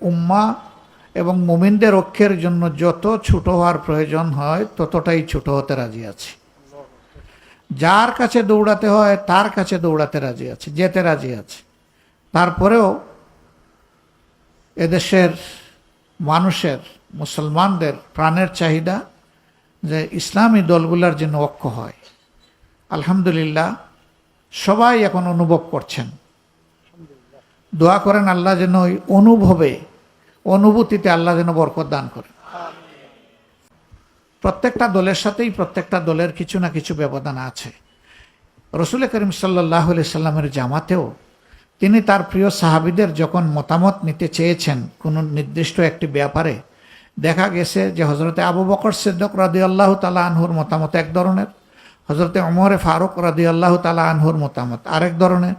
উম্মাহ এবং মুমিনদের ঐক্যের জন্য যত ছোট হওয়ার প্রয়োজন হয় ততটাই ছোট হতে রাজি আছি। যার কাছে দৌড়াতে হয় তার কাছে দৌড়াতে রাজি আছে, যেতে রাজি আছে। তারপরেও এদেশের মানুষের, মুসলমানদের প্রাণের চাহিদা যে ইসলামী দলগুলোর যেন ঐক্য হয়। আলহামদুলিল্লাহ সবাই এখন অনুভব করছেন। দোয়া করেন আল্লাহ যেন ওই অনুভূতিতে আল্লাহ যেন বরকত দান করেন। প্রত্যেকটা দলের সাথেই প্রত্যেকটা দলের কিছু না কিছু ব্যবধান আছে। রসুল করিম সাল্লাল্লাহু আলাইহি সাল্লামের জামাতেও তিনি তার প্রিয় সাহাবীদের যখন মতামত নিতে চেয়েছেন কোনো নির্দিষ্ট একটি ব্যাপারে, দেখা গেছে যে হজরতে আবু বকর সিদ্দিক রাদিয়াল্লাহু তাআলা আনহুর মতামত এক ধরনের, হজরতে ওমর ফারুক রাদিয়াল্লাহু তাআলা আনহুর মতামত আরেক ধরনের,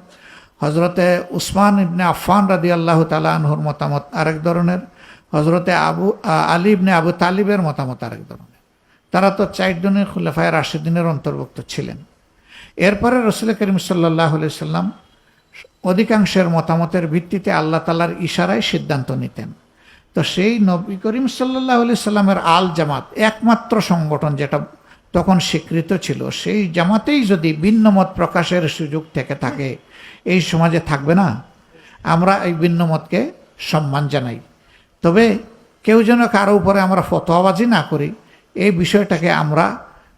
হজরতে উসমান ইবনে আফফান রাদিয়াল্লাহু তাআলা আনহুর মতামত আরেক ধরনের, হজরতে আলী ইবনে আবু তালিবের মতামত আরেক ধরনের। তারা তো 4 জনের খুলাফায়ে রাশিদিনের অন্তর্ভুক্ত ছিলেন। এরপরে রসুল করিম সাল্লাল্লাহু আলাইহি সাল্লাম অধিকাংশের মতামতের ভিত্তিতে আল্লাহ তাআলার ইশারায় সিদ্ধান্ত নিতেন। তো সেই নবী করিম সাল্লাল্লাহু আলাইহি সাল্লামের আল জামাত একমাত্র সংগঠন যেটা তখন স্বীকৃত ছিল, সেই জামাতেই যদি ভিন্ন মত প্রকাশের সুযোগ থেকে থাকে, এই সমাজে থাকবে না। আমরা এই ভিন্ন মতকে সম্মান জানাই, তবে কেউ যেন কারো উপরে আমরা ফতোয়াবাজি না করি, এই বিষয়টাকে আমরা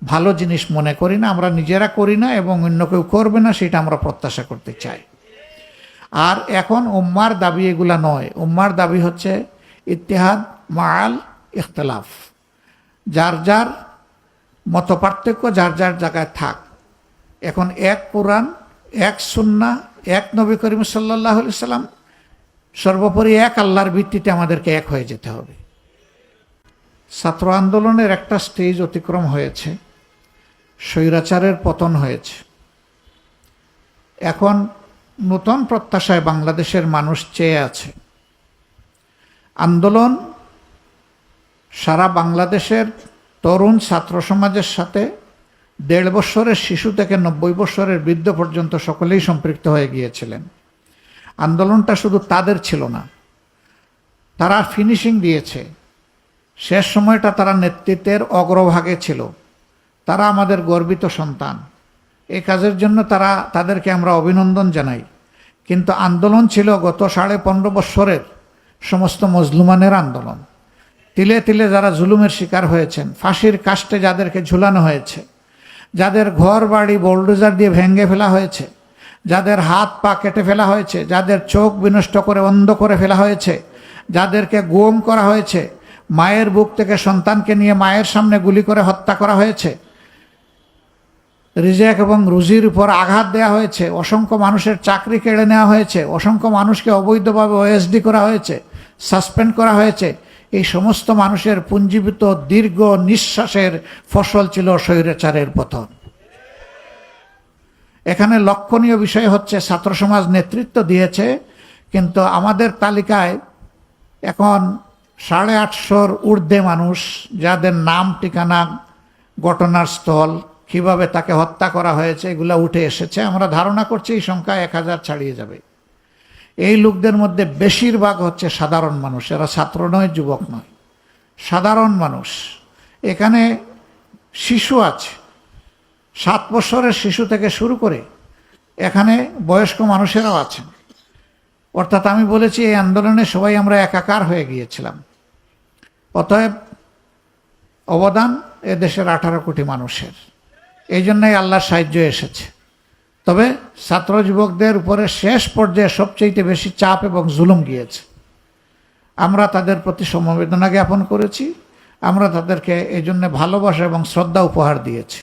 ভালো জিনিস মনে করি না, আমরা নিজেরা করি না এবং অন্য কেউ করবে না সেটা আমরা প্রত্যাশা করতে চাই। আর এখন উম্মার দাবি এগুলা নয়। উম্মার দাবি হচ্ছে ইত্তেহাদ মাআল ইখতিলাফ, যার যার মত পার্থক্য যার যার জায়গায় থাক। এখন এক কোরআন, এক সুন্নাহ, এক নবী করিম সাল্লাল্লাহু আলাইহি সাল্লাম, সর্বোপরি এক আল্লাহর ভিত্তিতে আমাদেরকে এক হয়ে যেতে হবে। ছাত্র আন্দোলনের একটা স্টেজ অতিক্রম হয়েছে, স্বৈরাচারের পতন হয়েছে। এখন নতুন প্রত্যাশায় বাংলাদেশের মানুষ চেয়ে আছে। আন্দোলন সারা বাংলাদেশের তরুণ ছাত্র সমাজের সাথে 1.5 বছরের শিশু থেকে 90 বছরের বৃদ্ধ পর্যন্ত সকলেই সম্পৃক্ত হয়ে গিয়েছিলেন। আন্দোলনটা শুধু তাদের ছিল না, তারা ফিনিশিং দিয়েছে। শেষ সময়টা তারা নেতৃত্বের অগ্রভাগে ছিল। তারা আমাদের গর্বিত সন্তান। এই কাজের জন্য তাদেরকে আমরা অভিনন্দন জানাই। কিন্তু আন্দোলন ছিল গত 15.5 বছরের সমস্ত মজলুমানের আন্দোলন। তিলে তিলে যারা জুলুমের শিকার হয়েছেন, ফাঁসির কাস্টে যাদেরকে ঝুলানো হয়েছে, যাদের ঘর বাড়ি বোলডোজার দিয়ে ভেঙে ফেলা হয়েছে, যাদের হাত পা কেটে ফেলা হয়েছে, যাদের চোখ বিনষ্ট করে অন্ধ করে ফেলা হয়েছে, যাদেরকে গুম করা হয়েছে, মায়ের বুক থেকে সন্তানকে নিয়ে মায়ের সামনে গুলি করে হত্যা করা হয়েছে, রিজেক এবং রুজির উপর আঘাত দেওয়া হয়েছে, অসংখ্য মানুষের চাকরি কেড়ে নেওয়া হয়েছে, অসংখ্য মানুষকে অবৈধভাবে ওএসডি করা হয়েছে, সাসপেন্ড করা হয়েছে। এই সমস্ত মানুষের পুঞ্জীভূত দীর্ঘ নিঃশ্বাসের ফসল ছিল স্বৈরাচারের পতন। এখানে লক্ষণীয় বিষয় হচ্ছে ছাত্র সমাজ নেতৃত্ব দিয়েছে, কিন্তু আমাদের তালিকায় এখন 850-র ঊর্ধ্বে মানুষ, যাদের নাম, ঠিকানা, ঘটনার স্থল, কিভাবে তাকে হত্যা করা হয়েছে এগুলো উঠে এসেছে। আমরা ধারণা করছি এই সংখ্যা 1000 ছাড়িয়ে যাবে। এই লোকদের মধ্যে বেশিরভাগ হচ্ছে সাধারণ মানুষ, এরা ছাত্র নয়, যুবক নয়, সাধারণ মানুষ। এখানে শিশু আছে, 7 বছরের শিশু থেকে শুরু করে এখানে বয়স্ক মানুষেরাও আছেন। অর্থাৎ আমি বলেছি এই আন্দোলনে সবাই আমরা একাকার হয়ে গিয়েছিলাম। অতএব অবদান এদেশের 18 কোটি মানুষের, এই জন্যই আল্লাহর সাহায্য এসেছে। তবে ছাত্র যুবকদের উপরে শেষ পর্যায়ে সবচেয়ে বেশি চাপ এবং জুলুম গিয়েছে। আমরা তাদের প্রতি সমবেদনা জ্ঞাপন করেছি, আমরা তাদেরকে এই জন্য ভালোবাসা এবং শ্রদ্ধা উপহার দিয়েছি।